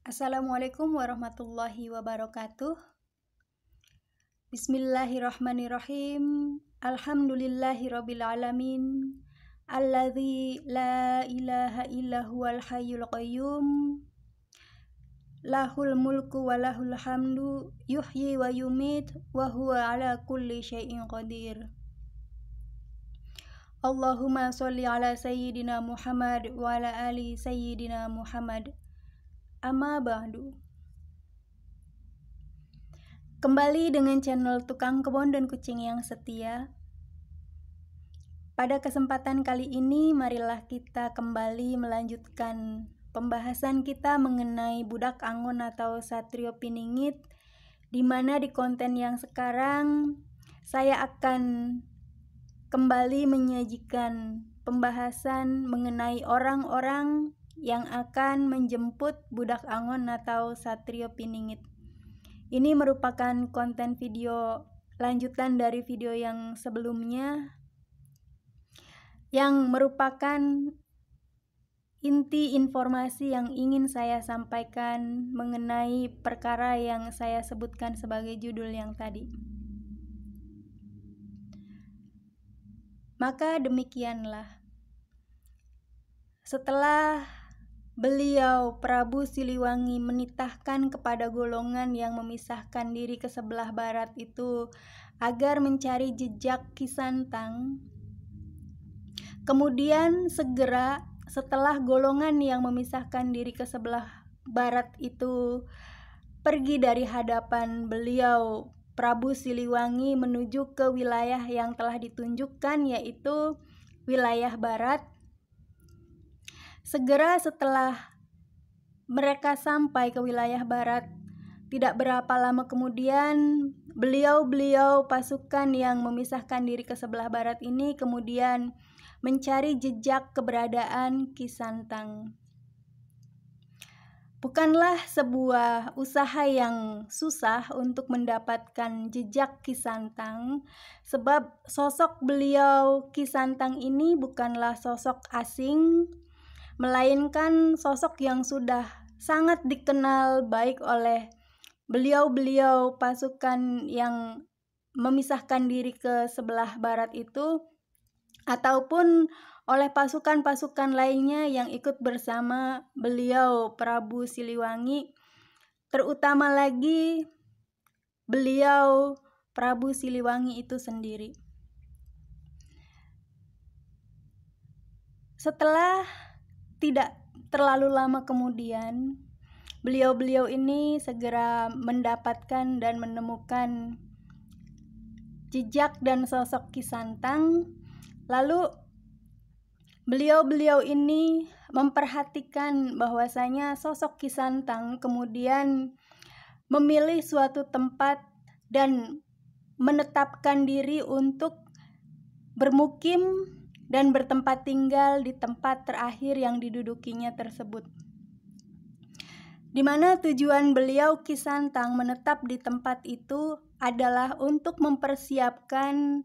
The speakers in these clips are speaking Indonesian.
Assalamualaikum warahmatullahi wabarakatuh. Bismillahirrahmanirrahim. Alhamdulillahirabbil alamin. Alladzi la ilaha illa huwal hayyul qayyum. Lahul mulku wa lahul hamdu yuhyi wa yumit wa huwa ala kulli syai'in qadir. Allahumma sholli ala sayyidina Muhammad wa ala ali sayyidina Muhammad. Amma ba'du. Kembali dengan channel Tukang Kebon dan Kucing yang Setia. Pada kesempatan kali ini, marilah kita kembali melanjutkan pembahasan kita mengenai budak angon atau Satrio Piningit, di mana di konten yang sekarang saya akan kembali menyajikan pembahasan mengenai orang-orang yang akan menjemput budak angon atau Satrio Piningit. Ini merupakan konten video lanjutan dari video yang sebelumnya, yang merupakan inti informasi yang ingin saya sampaikan mengenai perkara yang saya sebutkan sebagai judul yang tadi. Maka demikianlah, setelah beliau Prabu Siliwangi menitahkan kepada golongan yang memisahkan diri ke sebelah barat itu agar mencari jejak Ki Santang. Kemudian segera setelah golongan yang memisahkan diri ke sebelah barat itu pergi dari hadapan beliau Prabu Siliwangi menuju ke wilayah yang telah ditunjukkan, yaitu wilayah barat. Segera setelah mereka sampai ke wilayah barat, tidak berapa lama kemudian beliau pasukan yang memisahkan diri ke sebelah barat ini kemudian mencari jejak keberadaan Ki Santang. Bukanlah sebuah usaha yang susah untuk mendapatkan jejak Ki Santang, sebab sosok beliau Ki Santang ini bukanlah sosok asing, melainkan sosok yang sudah sangat dikenal baik oleh beliau pasukan yang memisahkan diri ke sebelah barat itu, ataupun oleh pasukan-pasukan lainnya yang ikut bersama beliau Prabu Siliwangi, terutama lagi beliau Prabu Siliwangi itu sendiri. Setelah tidak terlalu lama kemudian, beliau ini segera mendapatkan dan menemukan jejak dan sosok Ki Santang. Lalu beliau ini memperhatikan bahwasanya sosok Ki Santang kemudian memilih suatu tempat dan menetapkan diri untuk bermukim dan bertempat tinggal di tempat terakhir yang didudukinya tersebut. Di mana tujuan beliau Ki Santang menetap di tempat itu adalah untuk mempersiapkan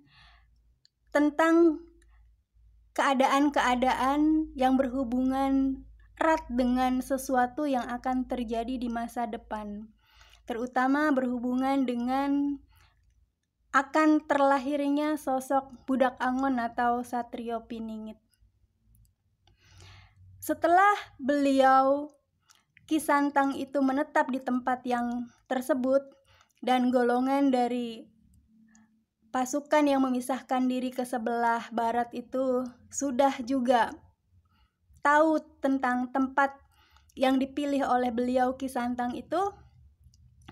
tentang keadaan-keadaan yang berhubungan erat dengan sesuatu yang akan terjadi di masa depan, terutama berhubungan dengan akan terlahirnya sosok budak angon atau Satrio Piningit. Setelah beliau Ki Santang itu menetap di tempat yang tersebut dan golongan dari pasukan yang memisahkan diri ke sebelah barat itu sudah juga tahu tentang tempat yang dipilih oleh beliau Ki Santang itu,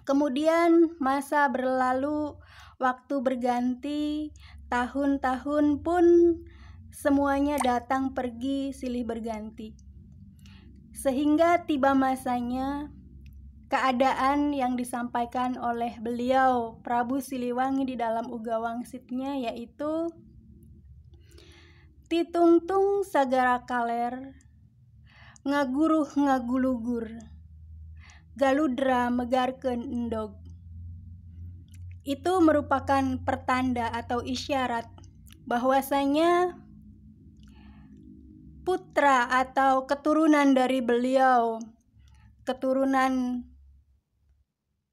kemudian masa berlalu, waktu berganti, tahun-tahun pun semuanya datang pergi silih berganti. Sehingga tiba masanya keadaan yang disampaikan oleh beliau Prabu Siliwangi di dalam Uga Wangsitnya, yaitu Titungtung sagara kaler, ngaguruh ngagulugur, galudra megarkeun endog. Itu merupakan pertanda atau isyarat bahwasanya putra atau keturunan dari beliau keturunan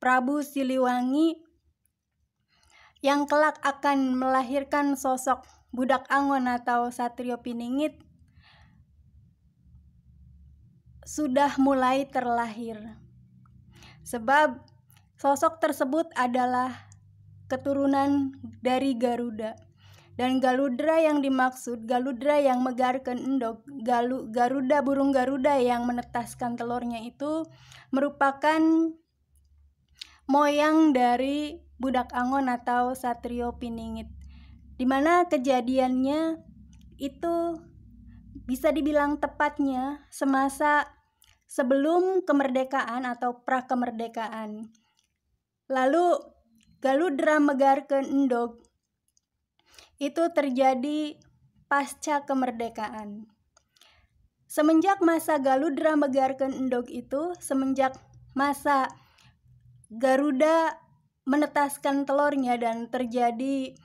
Prabu Siliwangi yang kelak akan melahirkan sosok Budak Angon atau Satrio Piningit sudah mulai terlahir. Sebab sosok tersebut adalah keturunan dari Garuda. Dan Galudra yang dimaksud, Galudra yang megarkan endog, Garuda, burung Garuda yang menetaskan telurnya itu merupakan moyang dari Budak Angon atau Satrio Piningit, di mana kejadiannya itu bisa dibilang tepatnya semasa sebelum kemerdekaan atau prakemerdekaan. Lalu Galudra megarkan endog itu terjadi pasca kemerdekaan. Semenjak masa Galudra megarkan endog itu, semenjak masa Garuda menetaskan telurnya dan terjadi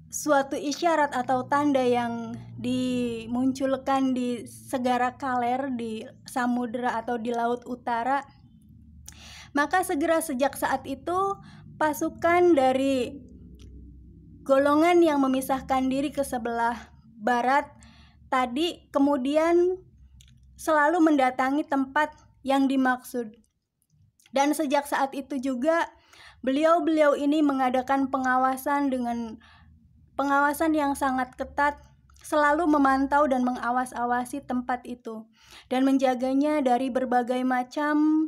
suatu isyarat atau tanda yang dimunculkan di Segara Kaler di samudera atau di laut utara, maka segera sejak saat itu pasukan dari golongan yang memisahkan diri ke sebelah barat tadi kemudian selalu mendatangi tempat yang dimaksud. Dan sejak saat itu juga beliau-beliau ini mengadakan pengawasan dengan pengawasan yang sangat ketat, selalu memantau dan mengawas-awasi tempat itu dan menjaganya dari berbagai macam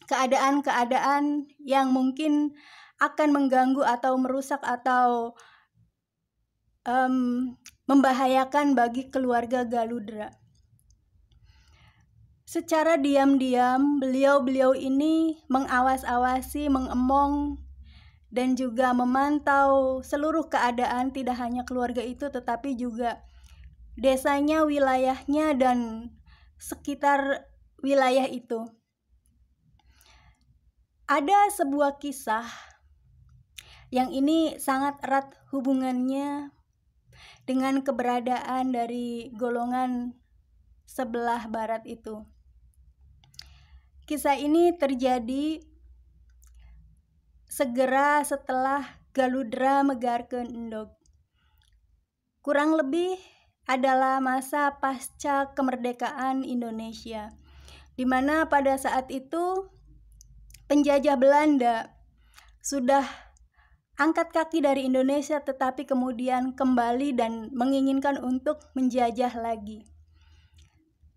keadaan-keadaan yang mungkin akan mengganggu atau merusak atau membahayakan bagi keluarga Galudra. Secara diam-diam beliau-beliau ini mengawas-awasi, mengemong dan juga memantau seluruh keadaan, tidak hanya keluarga itu tetapi juga desanya, wilayahnya dan sekitar wilayah itu. Ada sebuah kisah yang ini sangat erat hubungannya dengan keberadaan dari golongan sebelah barat itu. Kisah ini terjadi segera setelah Galudra megarkan endog. Kurang lebih adalah masa pasca kemerdekaan Indonesia, di mana pada saat itu penjajah Belanda sudah angkat kaki dari Indonesia tetapi kemudian kembali dan menginginkan untuk menjajah lagi.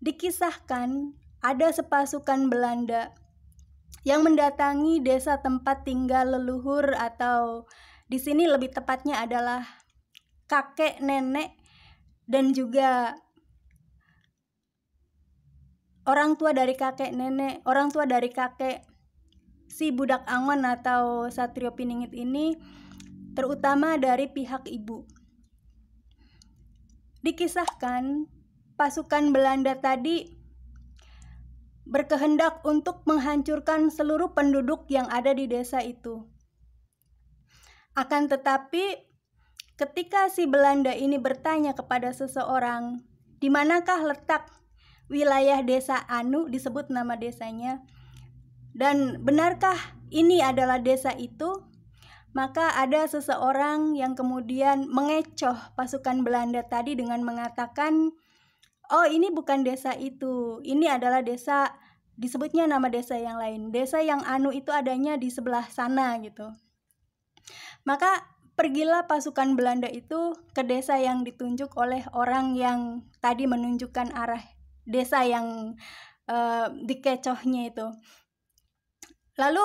Dikisahkan ada sepasukan Belanda yang mendatangi desa tempat tinggal leluhur atau di sini lebih tepatnya adalah kakek nenek dan juga orang tua dari kakek nenek, orang tua dari kakek si Budak Angon atau Satrio Piningit ini, terutama dari pihak ibu. Dikisahkan pasukan Belanda tadi berkehendak untuk menghancurkan seluruh penduduk yang ada di desa itu. Akan tetapi ketika si Belanda ini bertanya kepada seseorang, di manakah letak wilayah desa Anu, disebut nama desanya, dan benarkah ini adalah desa itu? Maka ada seseorang yang kemudian mengecoh pasukan Belanda tadi dengan mengatakan, oh ini bukan desa itu, ini adalah desa, disebutnya nama desa yang lain. Desa yang Anu itu adanya di sebelah sana gitu. Maka pergilah pasukan Belanda itu ke desa yang ditunjuk oleh orang yang tadi menunjukkan arah desa yang dikecohnya itu. Lalu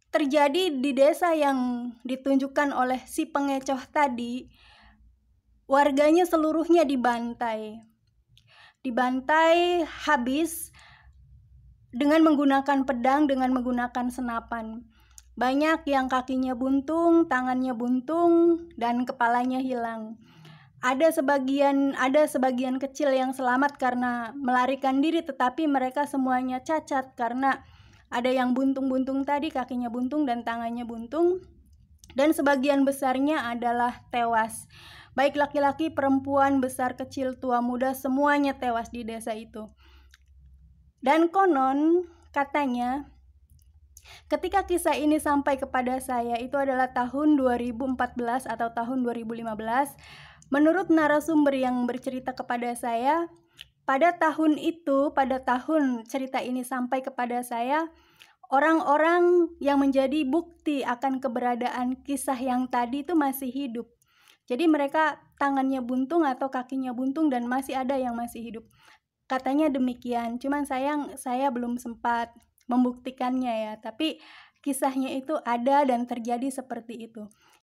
terjadi di desa yang ditunjukkan oleh si pengecoh tadi, warganya seluruhnya dibantai habis dengan menggunakan pedang, dengan menggunakan senapan. Banyak yang kakinya buntung, tangannya buntung, dan kepalanya hilang. Ada sebagian kecil yang selamat karena melarikan diri, tetapi mereka semuanya cacat karena ada yang buntung-buntung tadi, kakinya buntung dan tangannya buntung, dan sebagian besarnya adalah tewas. Baik laki-laki, perempuan, besar, kecil, tua, muda, semuanya tewas di desa itu. Dan konon katanya ketika kisah ini sampai kepada saya itu adalah tahun 2014 atau tahun 2015. Menurut narasumber yang bercerita kepada saya, pada tahun itu, pada tahun cerita ini sampai kepada saya, orang-orang yang menjadi bukti akan keberadaan kisah yang tadi itu masih hidup. Jadi mereka tangannya buntung atau kakinya buntung dan masih ada yang masih hidup. Katanya demikian, cuman sayang saya belum sempat membuktikannya ya, tapi kisahnya itu ada dan terjadi seperti itu.